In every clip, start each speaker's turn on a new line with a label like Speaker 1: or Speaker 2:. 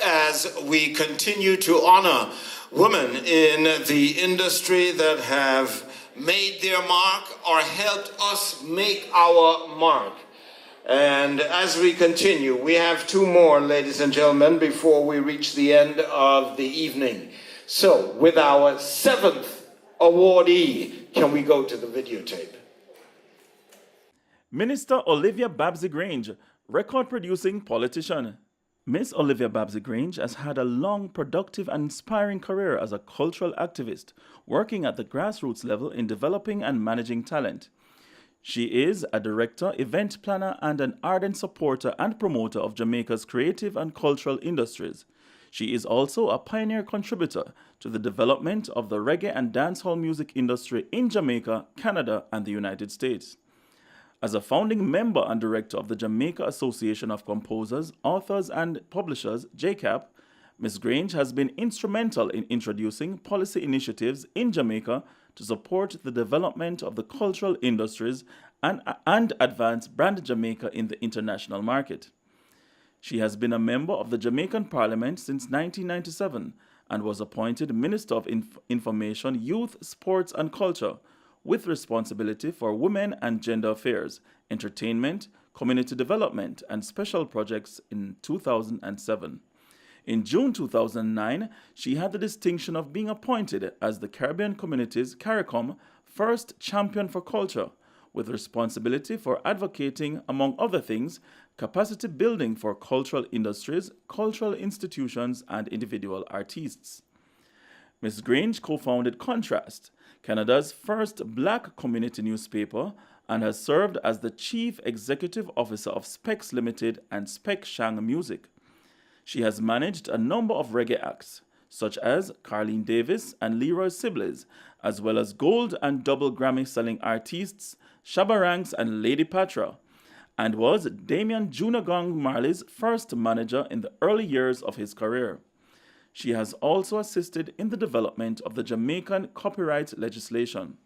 Speaker 1: as we continue to honor women in the industry that have made their mark or helped us make our mark. And as we continue, we have two more, ladies and gentlemen, before we reach the end of the evening. So, with our seventh awardee, can we go to the videotape?
Speaker 2: Minister Olivia Babsy Grange, record-producing politician. Miss Olivia Babsy Grange has had a long, productive and inspiring career as a cultural activist, working at the grassroots level in developing and managing talent. She is a director, event planner, and an ardent supporter and promoter of Jamaica's creative and cultural industries. She is also a pioneer contributor to the development of the reggae and dancehall music industry in Jamaica, Canada, and the United States. As a founding member and director of the Jamaica Association of Composers, Authors, and Publishers, JCAP, Ms. Grange has been instrumental in introducing policy initiatives in Jamaica to support the development of the cultural industries and advance brand Jamaica in the international market. She has been a member of the Jamaican Parliament since 1997 and was appointed Minister of Information, Youth, Sports and Culture, with responsibility for women and gender affairs, entertainment, community development, and special projects in 2007. In June 2009, she had the distinction of being appointed as the Caribbean Community's CARICOM First Champion for Culture, with responsibility for advocating, among other things, capacity building for cultural industries, cultural institutions, and individual artists. Ms. Grange co-founded Contrast, Canada's first black community newspaper, and has served as the Chief Executive Officer of Specs Limited and Spec Shang Music. She has managed a number of reggae acts, such as Carleen Davis and Leroy Sibbles, as well as gold and double Grammy-selling artists Shabba Ranks and Lady Patra, and was Damian Junagong Marley's first manager in the early years of his career. She has also assisted in the development of the Jamaican copyright legislation.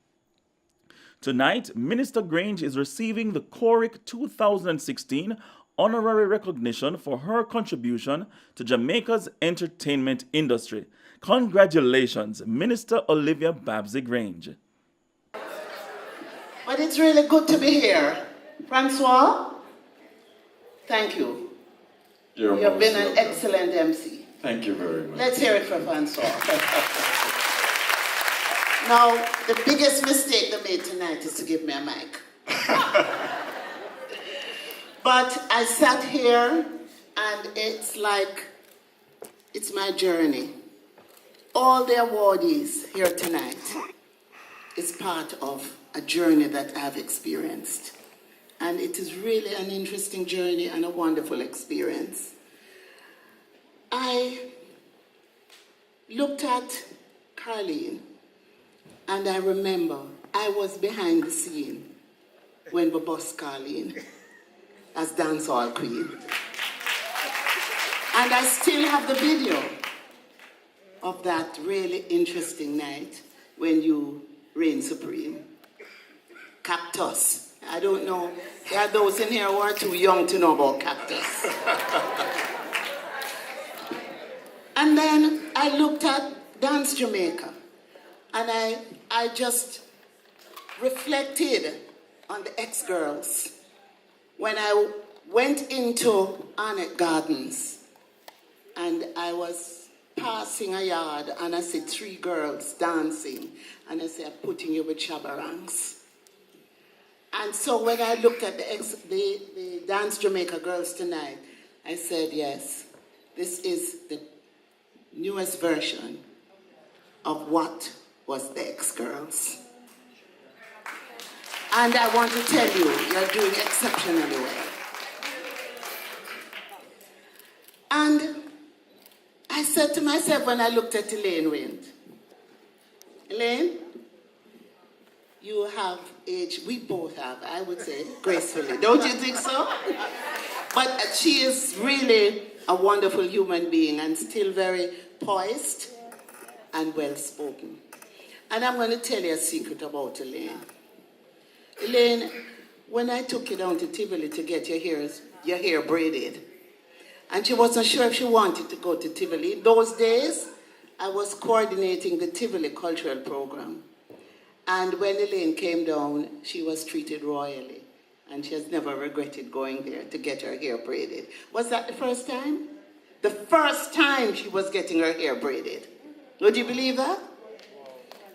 Speaker 2: Tonight, Minister Grange is receiving the QORIHC 2016 honorary recognition for her contribution to Jamaica's entertainment industry. Congratulations, Minister Olivia Babsy Grange.
Speaker 3: But it's really good to be here. Francois, thank you. You've been an excellent MC.
Speaker 1: Thank you very much.
Speaker 3: Let's hear it for Francois. Now, the biggest mistake they made tonight is to give me a mic. But I sat here and it's like, it's my journey. All the awardees here tonight is part of a journey that I've experienced. And it is really an interesting journey and a wonderful experience. I looked at Carleen and I remember I was behind the scene when we bust Carleen as dancehall queen. And I still have the video of that really interesting night when you reigned supreme. Cactus. I don't know, there are those in here who are too young to know about Cactus. And then I looked at Dance Jamaica and I just reflected on the ex-girls. When I went into Arnett Gardens and I was passing a yard and I said 3 girls dancing and I said, I'm putting you with Shabba Ranks. And so when I looked at the Dance Jamaica girls tonight, I said, yes, this is the newest version of what was the ex-girls. And I want to tell you, you're doing exceptionally well. And I said to myself when I looked at Elaine Wind, Elaine, you have aged, we both have, I would say, gracefully. Don't you think so? But she is really a wonderful human being and still very poised and well-spoken. And I'm going to tell you a secret about Elaine. Elaine, when I took you down to Tivoli to get your hair braided, And she wasn't sure if she wanted to go to Tivoli. In those days, I was coordinating the Tivoli cultural program. And when Elaine came down, she was treated royally. And she has never regretted going there to get her hair braided. Was that the first time? The first time she was getting her hair braided. Would you believe that?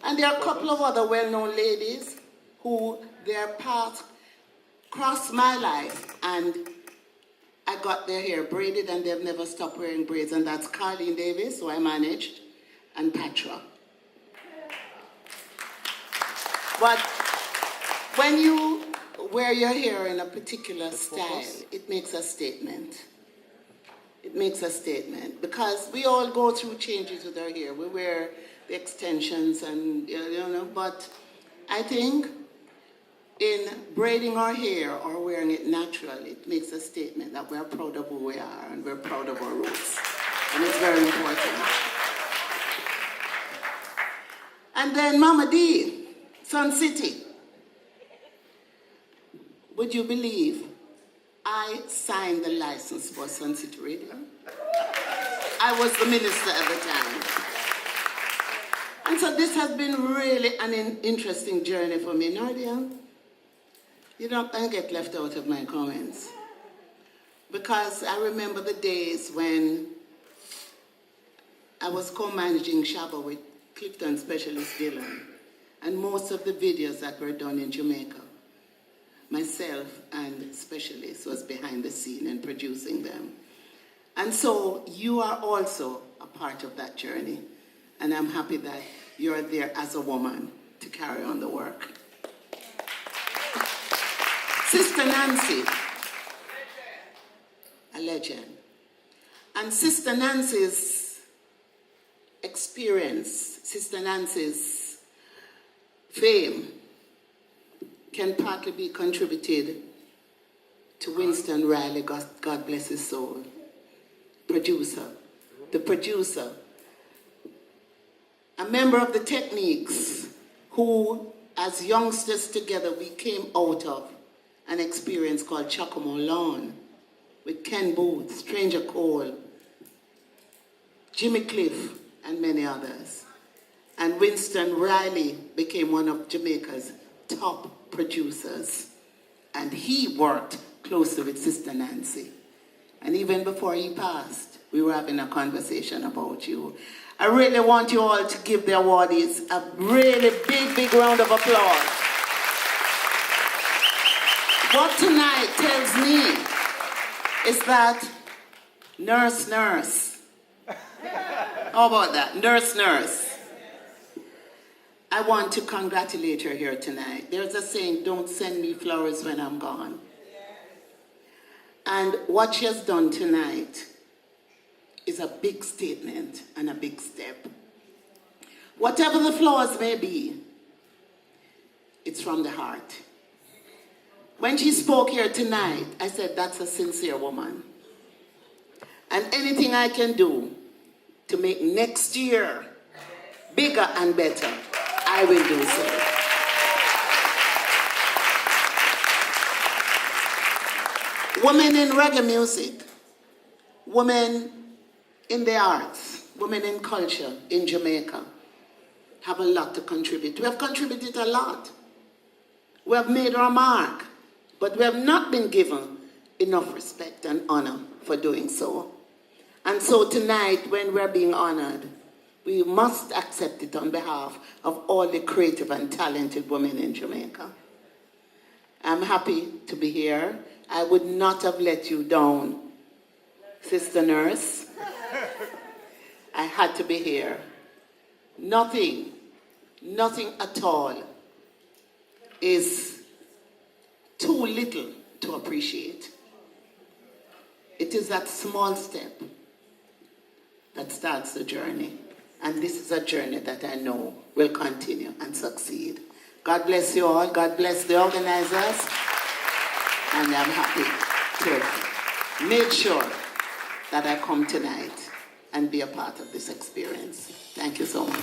Speaker 3: And there are a couple of other well-known ladies who their path crossed my life, and I got their hair braided, and they've never stopped wearing braids. And that's Carlene Davis, who I managed, and Patra. But when you wear your hair in a particular style, it makes a statement. It makes a statement, because we all go through changes with our hair. We wear the extensions and, but I think in braiding our hair or wearing it naturally, it makes a statement that we're proud of who we are and we're proud of our roots. And it's very important. And then Mama D, Sun City. Would you believe I signed the license for Sun City Radio? I was the minister at the time. And so this has been really an interesting journey for me. Nadia, you don't get left out of my comments. Because I remember the days when I was co-managing Shabba with Clifton Specialist Dylan. And most of the videos that were done in Jamaica, myself and Specialist was behind the scene and producing them. And so you are also a part of that journey. And I'm happy that you're there as a woman to carry on the work. Sister Nancy, a legend. And Sister Nancy's experience, Sister Nancy's fame can partly be contributed to Winston Riley, God bless his soul, producer. The producer, a member of the Techniques, who, as youngsters together, we came out of an experience called Chacamo Lawn with Ken Booth, Stranger Cole, Jimmy Cliff, and many others. And Winston Riley became one of Jamaica's top producers. And he worked closely with Sister Nancy. And even before he passed, we were having a conversation about you. I really want you all to give the awardees a really big, big round of applause. What tonight tells me is that nurse. How about that? Nurse. I want to congratulate her here tonight. There's a saying, don't send me flowers when I'm gone. And what she has done tonight is a big statement and a big step. Whatever the flaws may be, it's from the heart. When she spoke here tonight, I said, that's a sincere woman. And anything I can do to make next year bigger and better, I will do so. Women in reggae music, women in the arts, women in culture in Jamaica have a lot to contribute. We have contributed a lot. We have made our mark, but we have not been given enough respect and honor for doing so. And so tonight, when we're being honored, we must accept it on behalf of all the creative and talented women in Jamaica. I'm happy to be here. I would not have let you down, Sister Nurse. I had to be here. Nothing at all is too little to appreciate. It is that small step that starts the journey. And this is a journey that I know will continue and succeed. God bless you all. God bless the organizers. And I'm happy to make sure that I come tonight and be a part of this experience. Thank you so much.